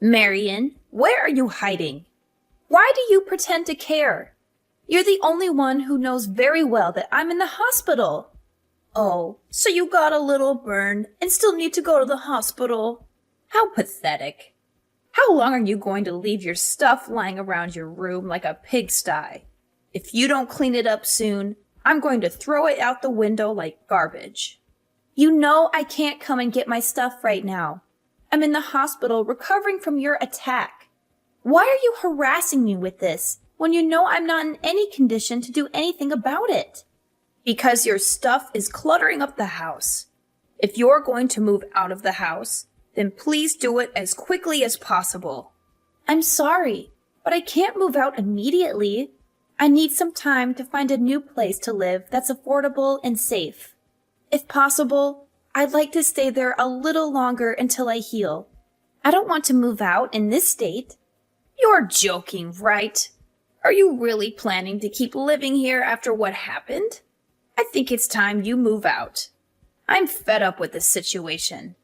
Marion, where are you hiding? Why do you pretend to care? You're the only one who knows very well that I'm in the hospital. Oh, so you got a little burn and still need to go to the hospital. How pathetic. How long are you going to leave your stuff lying around your room like a pigsty? If you don't clean it up soon, I'm going to throw it out the window like garbage. You know I can't come and get my stuff right now. I'm in the hospital recovering from your attack. Why are you harassing me with this when you know I'm not in any condition to do anything about it? Because your stuff is cluttering up the house. If you're going to move out of the house, then please do it as quickly as possible. I'm sorry, but I can't move out immediately. I need some time to find a new place to live that's affordable and safe. If possible, I'd like to stay there a little longer until I heal. I don't want to move out in this state. You're joking, right? Are you really planning to keep living here after what happened? I think it's time you move out. I'm fed up with this situation.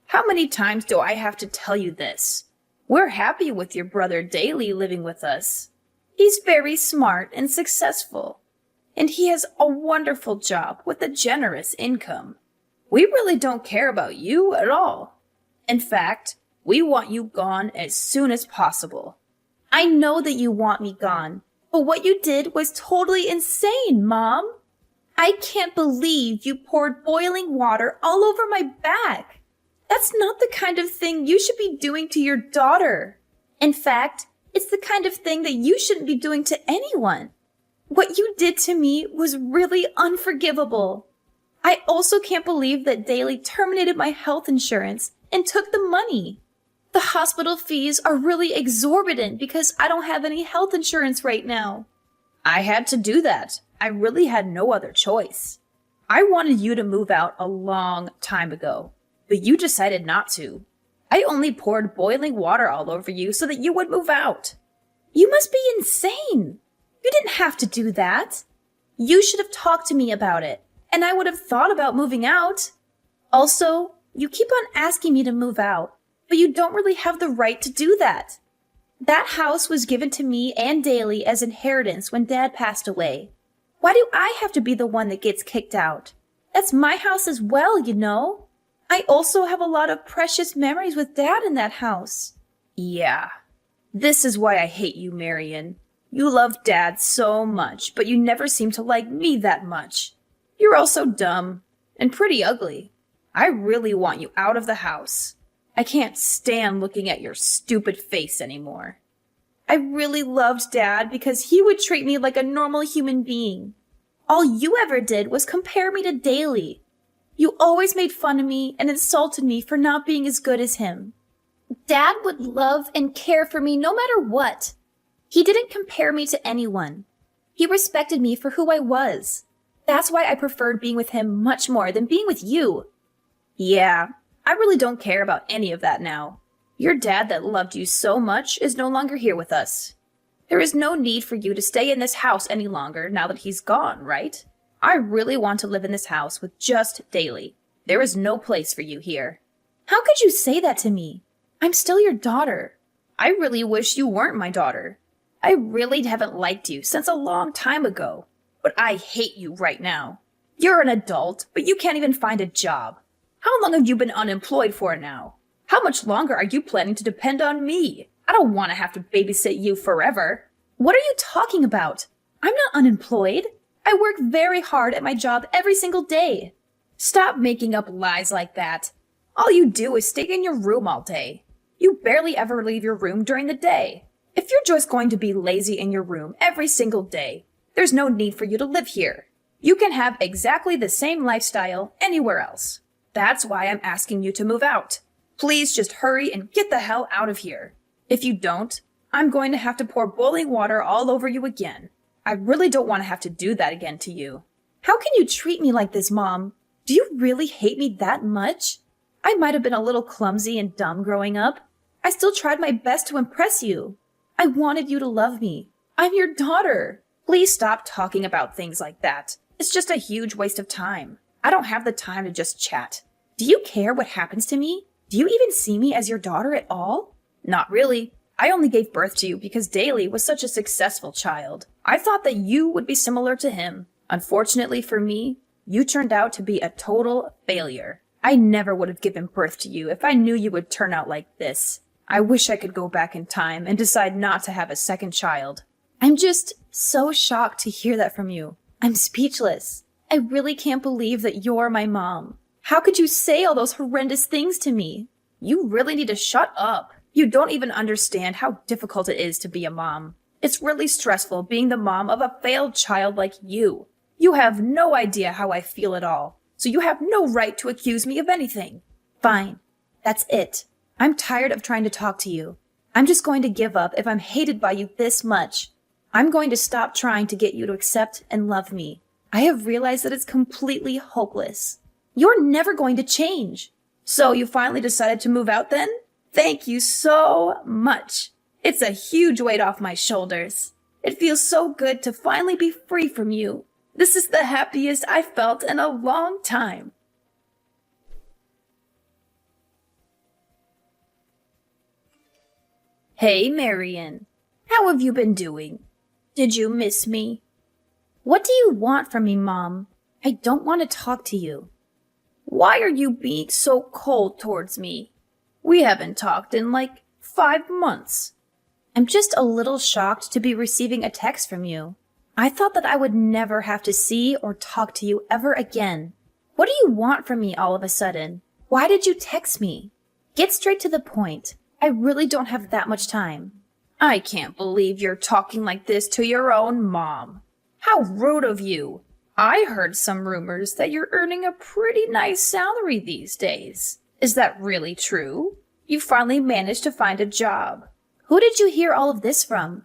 How many times do I have to tell you this? We're happy with your brother Daly living with us. He's very smart and successful, and he has a wonderful job with a generous income. We really don't care about you at all. In fact, we want you gone as soon as possible. I know that you want me gone, but what you did was totally insane, Mom. I can't believe you poured boiling water all over my back. That's not the kind of thing you should be doing to your daughter. In fact, it's the kind of thing that you shouldn't be doing to anyone. What you did to me was really unforgivable. I also can't believe that Daly terminated my health insurance and took the money. The hospital fees are really exorbitant because I don't have any health insurance right now. I had to do that. I really had no other choice. I wanted you to move out a long time ago, but you decided not to. I only poured boiling water all over you so that you would move out. You must be insane. You didn't have to do that. You should have talked to me about it, and I would have thought about moving out. Also, you keep on asking me to move out, but you don't really have the right to do that. That house was given to me and Daly as inheritance when Dad passed away. Why do I have to be the one that gets kicked out? That's my house as well, you know. I also have a lot of precious memories with Dad in that house. Yeah, this is why I hate you, Marion. You love Dad so much, but you never seem to like me that much. You're also dumb and pretty ugly. I really want you out of the house. I can't stand looking at your stupid face anymore. I really loved Dad because he would treat me like a normal human being. All you ever did was compare me to Daly. You always made fun of me and insulted me for not being as good as him. Dad would love and care for me no matter what. He didn't compare me to anyone. He respected me for who I was. That's why I preferred being with him much more than being with you. Yeah, I really don't care about any of that now. Your dad that loved you so much is no longer here with us. There is no need for you to stay in this house any longer now that he's gone, right? I really want to live in this house with just Daly. There is no place for you here. How could you say that to me? I'm still your daughter. I really wish you weren't my daughter. I really haven't liked you since a long time ago, but I hate you right now. You're an adult, but you can't even find a job. How long have you been unemployed for now? How much longer are you planning to depend on me? I don't want to have to babysit you forever. What are you talking about? I'm not unemployed. I work very hard at my job every single day. Stop making up lies like that. All you do is stay in your room all day. You barely ever leave your room during the day. If you're just going to be lazy in your room every single day, there's no need for you to live here. You can have exactly the same lifestyle anywhere else. That's why I'm asking you to move out. Please just hurry and get the hell out of here. If you don't, I'm going to have to pour boiling water all over you again. I really don't want to have to do that again to you. How can you treat me like this, Mom? Do you really hate me that much? I might have been a little clumsy and dumb growing up. I still tried my best to impress you. I wanted you to love me. I'm your daughter. Please stop talking about things like that. It's just a huge waste of time. I don't have the time to just chat. Do you care what happens to me? Do you even see me as your daughter at all? Not really. I only gave birth to you because Daly was such a successful child. I thought that you would be similar to him. Unfortunately for me, you turned out to be a total failure. I never would have given birth to you if I knew you would turn out like this. I wish I could go back in time and decide not to have a second child. I'm just so shocked to hear that from you. I'm speechless. I really can't believe that you're my mom. How could you say all those horrendous things to me? You really need to shut up. You don't even understand how difficult it is to be a mom. It's really stressful being the mom of a failed child like you. You have no idea how I feel at all, so you have no right to accuse me of anything. Fine. That's it. I'm tired of trying to talk to you. I'm just going to give up if I'm hated by you this much. I'm going to stop trying to get you to accept and love me. I have realized that it's completely hopeless. You're never going to change. So you finally decided to move out then? Thank you so much. It's a huge weight off my shoulders. It feels so good to finally be free from you. This is the happiest I've felt in a long time. Hey, Marion. How have you been doing? Did you miss me? What do you want from me, Mom? I don't want to talk to you. Why are you being so cold towards me? We haven't talked in like 5 months. I'm just a little shocked to be receiving a text from you. I thought that I would never have to see or talk to you ever again. What do you want from me all of a sudden? Why did you text me? Get straight to the point. I really don't have that much time. I can't believe you're talking like this to your own mom. How rude of you. I heard some rumors that you're earning a pretty nice salary these days. Is that really true? You finally managed to find a job. Who did you hear all of this from?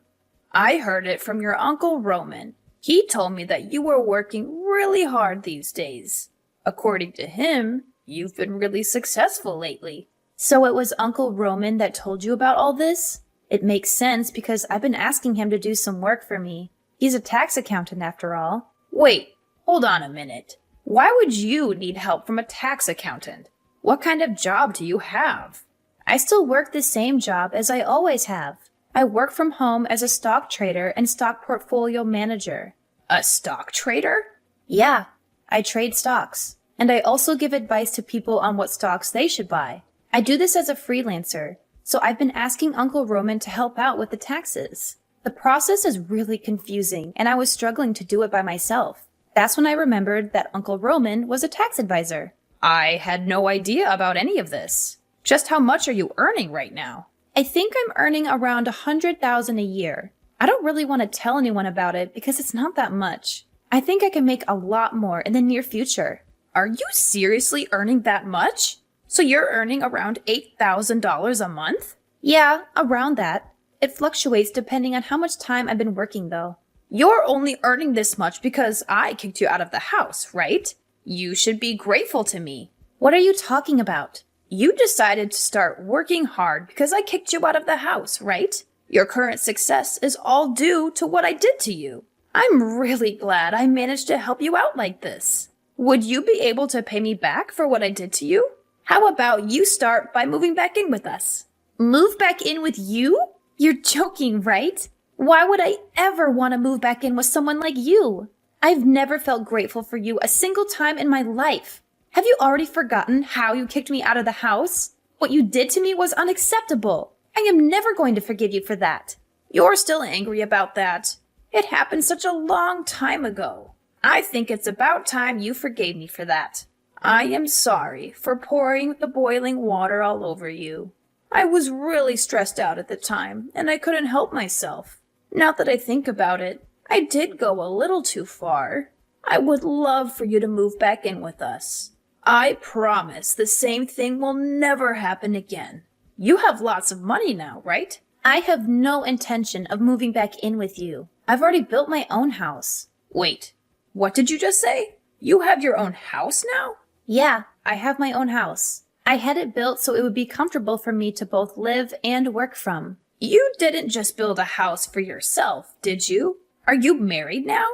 I heard it from your Uncle Roman. He told me that you were working really hard these days. According to him, you've been really successful lately. So it was Uncle Roman that told you about all this? It makes sense because I've been asking him to do some work for me. He's a tax accountant after all. Wait, hold on a minute. Why would you need help from a tax accountant? What kind of job do you have? I still work the same job as I always have. I work from home as a stock trader and stock portfolio manager. A stock trader? Yeah, I trade stocks. And I also give advice to people on what stocks they should buy. I do this as a freelancer, so I've been asking Uncle Roman to help out with the taxes. The process is really confusing, and I was struggling to do it by myself. That's when I remembered that Uncle Roman was a tax advisor. I had no idea about any of this. Just how much are you earning right now? I think I'm earning around $100,000 a year. I don't really want to tell anyone about it because it's not that much. I think I can make a lot more in the near future. Are you seriously earning that much? So you're earning around $8,000 a month? Yeah, around that. It fluctuates depending on how much time I've been working though. You're only earning this much because I kicked you out of the house, right? You should be grateful to me. What are you talking about? You decided to start working hard because I kicked you out of the house, right? Your current success is all due to what I did to you. I'm really glad I managed to help you out like this. Would you be able to pay me back for what I did to you? How about you start by moving back in with us? Move back in with you? You're joking, right? Why would I ever want to move back in with someone like you? I've never felt grateful for you a single time in my life. Have you already forgotten how you kicked me out of the house? What you did to me was unacceptable. I am never going to forgive you for that. You're still angry about that. It happened such a long time ago. I think it's about time you forgave me for that. I am sorry for pouring the boiling water all over you. I was really stressed out at the time, and I couldn't help myself. Now that I think about it, I did go a little too far. I would love for you to move back in with us. I promise the same thing will never happen again. You have lots of money now, right? I have no intention of moving back in with you. I've already built my own house. Wait, what did you just say? You have your own house now? Yeah, I have my own house. I had it built so it would be comfortable for me to both live and work from. You didn't just build a house for yourself, did you? Are you married now?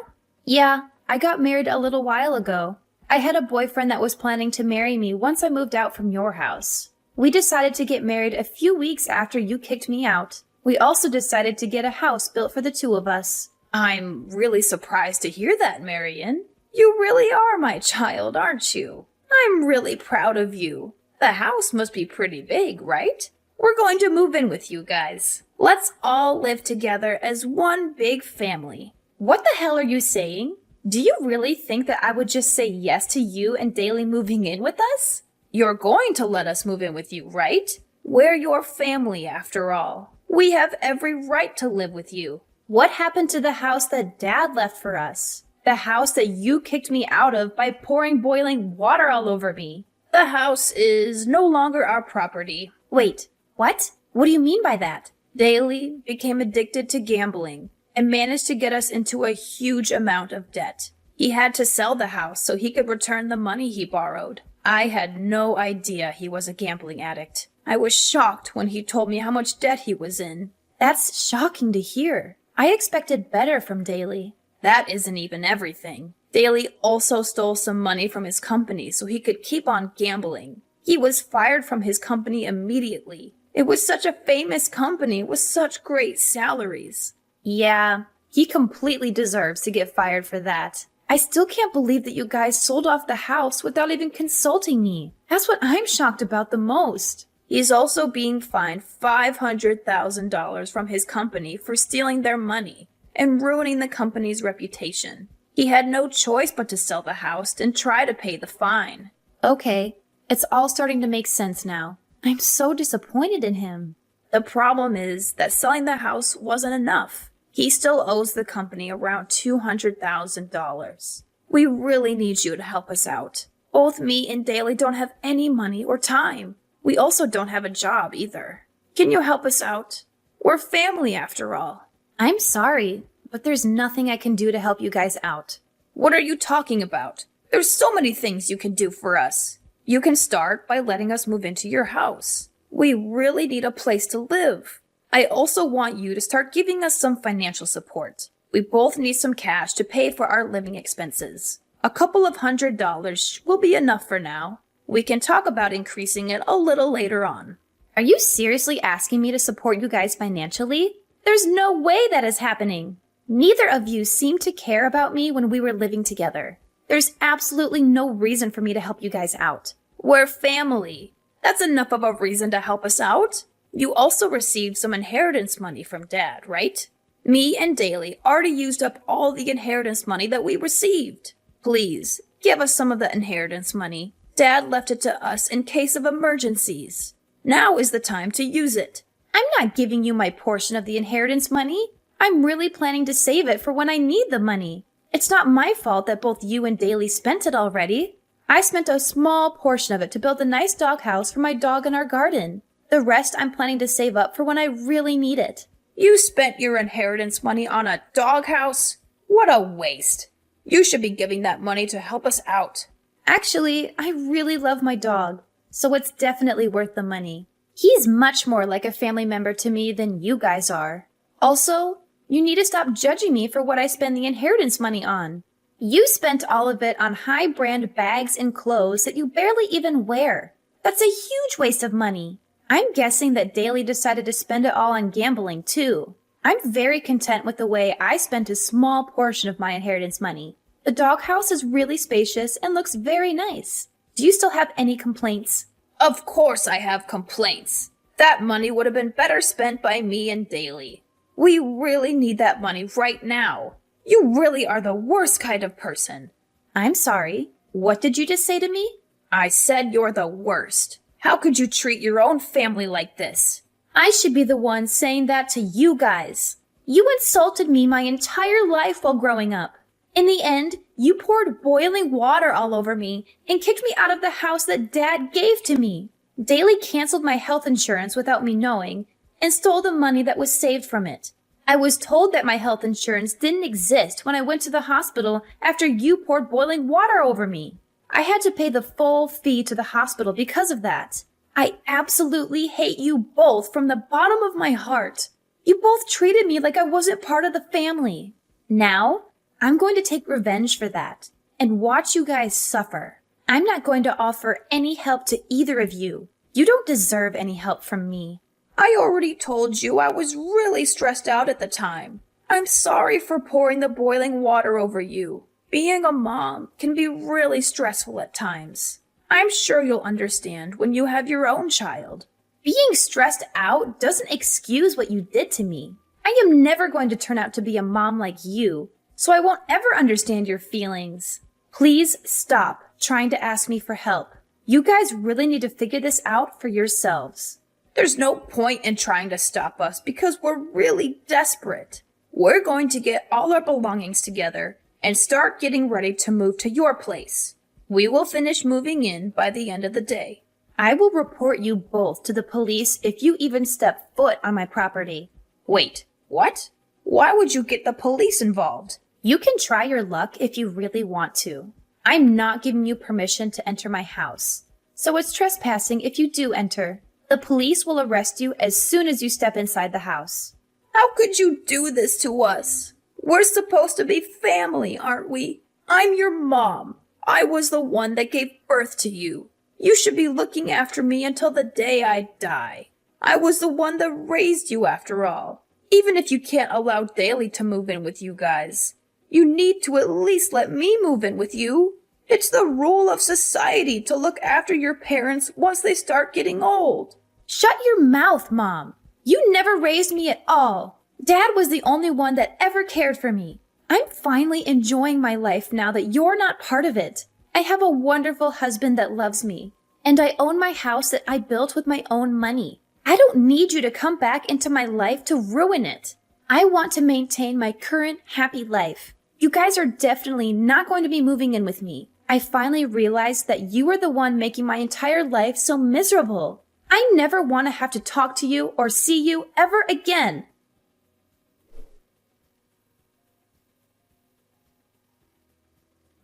Yeah, I got married a little while ago. I had a boyfriend that was planning to marry me once I moved out from your house. We decided to get married a few weeks after you kicked me out. We also decided to get a house built for the two of us. I'm really surprised to hear that, Marion. You really are my child, aren't you? I'm really proud of you. The house must be pretty big, right? We're going to move in with you guys. Let's all live together as one big family. What the hell are you saying? Do you really think that I would just say yes to you and Daly moving in with us? You're going to let us move in with you, right? We're your family, after all. We have every right to live with you. What happened to the house that Dad left for us? The house that you kicked me out of by pouring boiling water all over me. The house is no longer our property. Wait, what? What do you mean by that? Daly became addicted to gambling and managed to get us into a huge amount of debt. He had to sell the house so he could return the money he borrowed. I had no idea he was a gambling addict. I was shocked when he told me how much debt he was in. That's shocking to hear. I expected better from Daly. That isn't even everything. Daly also stole some money from his company so he could keep on gambling. He was fired from his company immediately. It was such a famous company with such great salaries. Yeah, he completely deserves to get fired for that. I still can't believe that you guys sold off the house without even consulting me. That's what I'm shocked about the most. He's also being fined $500,000 from his company for stealing their money and ruining the company's reputation. He had no choice but to sell the house and try to pay the fine. Okay, it's all starting to make sense now. I'm so disappointed in him. The problem is that selling the house wasn't enough. He still owes the company around $200,000. We really need you to help us out. Both me and Daly don't have any money or time. We also don't have a job either. Can you help us out? We're family after all. I'm sorry, but there's nothing I can do to help you guys out. What are you talking about? There's so many things you can do for us. You can start by letting us move into your house. We really need a place to live. I also want you to start giving us some financial support. We both need some cash to pay for our living expenses. A couple of $100 will be enough for now. We can talk about increasing it a little later on. Are you seriously asking me to support you guys financially? There's no way that is happening. Neither of you seemed to care about me when we were living together. There's absolutely no reason for me to help you guys out. We're family. That's enough of a reason to help us out. You also received some inheritance money from Dad, right? Me and Daly already used up all the inheritance money that we received. Please, give us some of the inheritance money. Dad left it to us in case of emergencies. Now is the time to use it. I'm not giving you my portion of the inheritance money. I'm really planning to save it for when I need the money. It's not my fault that both you and Daly spent it already. I spent a small portion of it to build a nice doghouse for my dog in our garden. The rest I'm planning to save up for when I really need it. You spent your inheritance money on a doghouse? What a waste. You should be giving that money to help us out. Actually, I really love my dog, so it's definitely worth the money. He's much more like a family member to me than you guys are. Also, you need to stop judging me for what I spend the inheritance money on. You spent all of it on high-brand bags and clothes that you barely even wear. That's a huge waste of money. I'm guessing that Daly decided to spend it all on gambling, too. I'm very content with the way I spent a small portion of my inheritance money. The doghouse is really spacious and looks very nice. Do you still have any complaints? Of course I have complaints. That money would have been better spent by me and Daly. We really need that money right now. You really are the worst kind of person. I'm sorry. What did you just say to me? I said you're the worst. How could you treat your own family like this? I should be the one saying that to you guys. You insulted me my entire life while growing up. In the end, you poured boiling water all over me and kicked me out of the house that Dad gave to me. Daly canceled my health insurance without me knowing and stole the money that was saved from it. I was told that my health insurance didn't exist when I went to the hospital after you poured boiling water over me. I had to pay the full fee to the hospital because of that. I absolutely hate you both from the bottom of my heart. You both treated me like I wasn't part of the family. Now, I'm going to take revenge for that and watch you guys suffer. I'm not going to offer any help to either of you. You don't deserve any help from me. I already told you I was really stressed out at the time. I'm sorry for pouring the boiling water over you. Being a mom can be really stressful at times. I'm sure you'll understand when you have your own child. Being stressed out doesn't excuse what you did to me. I am never going to turn out to be a mom like you, so I won't ever understand your feelings. Please stop trying to ask me for help. You guys really need to figure this out for yourselves. There's no point in trying to stop us because we're really desperate. We're going to get all our belongings together and start getting ready to move to your place. We will finish moving in by the end of the day. I will report you both to the police if you even step foot on my property. Wait, what? Why would you get the police involved? You can try your luck if you really want to. I'm not giving you permission to enter my house, so it's trespassing if you do enter. The police will arrest you as soon as you step inside the house. How could you do this to us? We're supposed to be family, aren't we? I'm your mom. I was the one that gave birth to you. You should be looking after me until the day I die. I was the one that raised you after all. Even if you can't allow Daly to move in with you guys, you need to at least let me move in with you. It's the rule of society to look after your parents once they start getting old. Shut your mouth, Mom. You never raised me at all. Dad was the only one that ever cared for me. I'm finally enjoying my life now that you're not part of it. I have a wonderful husband that loves me, and I own my house that I built with my own money. I don't need you to come back into my life to ruin it. I want to maintain my current happy life. You guys are definitely not going to be moving in with me. I finally realized that you are the one making my entire life so miserable. I never want to have to talk to you or see you ever again.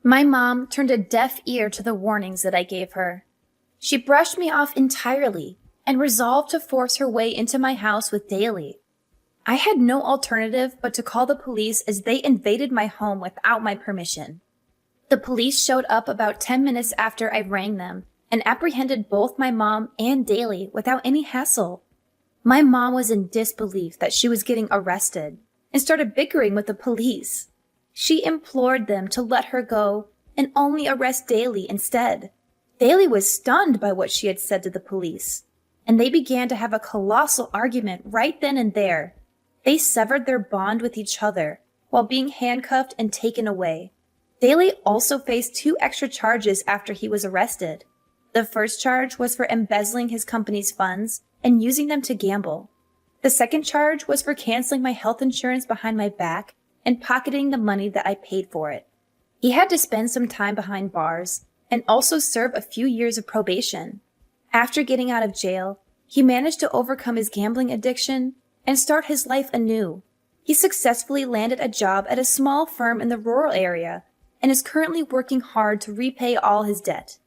My mom turned a deaf ear to the warnings that I gave her. She brushed me off entirely and resolved to force her way into my house with Daly. I had no alternative but to call the police as they invaded my home without my permission. The police showed up about 10 minutes after I rang them and apprehended both my mom and Daly without any hassle. My mom was in disbelief that she was getting arrested and started bickering with the police. She implored them to let her go and only arrest Daly instead. Daly was stunned by what she had said to the police, and they began to have a colossal argument right then and there. They severed their bond with each other while being handcuffed and taken away. Daly also faced 2 extra charges after he was arrested. The first charge was for embezzling his company's funds and using them to gamble. The second charge was for canceling my health insurance behind my back and pocketing the money that I paid for it. He had to spend some time behind bars and also serve a few years of probation. After getting out of jail, he managed to overcome his gambling addiction and start his life anew. He successfully landed a job at a small firm in the rural area and is currently working hard to repay all his debt.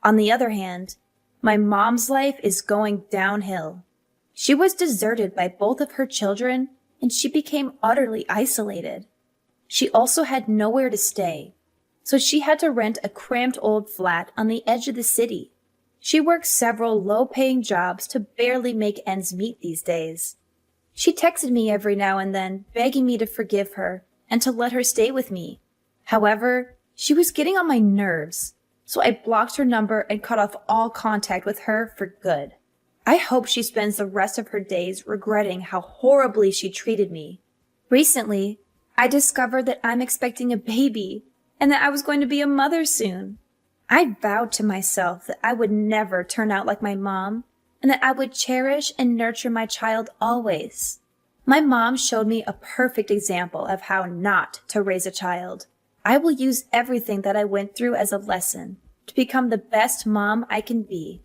On the other hand, my mom's life is going downhill. She was deserted by both of her children and she became utterly isolated. She also had nowhere to stay, so she had to rent a cramped old flat on the edge of the city. She works several low-paying jobs to barely make ends meet these days. She texted me every now and then, begging me to forgive her and to let her stay with me. However, she was getting on my nerves, so I blocked her number and cut off all contact with her for good. I hope she spends the rest of her days regretting how horribly she treated me. Recently, I discovered that I'm expecting a baby and that I was going to be a mother soon. I vowed to myself that I would never turn out like my mom and that I would cherish and nurture my child always. My mom showed me a perfect example of how not to raise a child. I will use everything that I went through as a lesson to become the best mom I can be.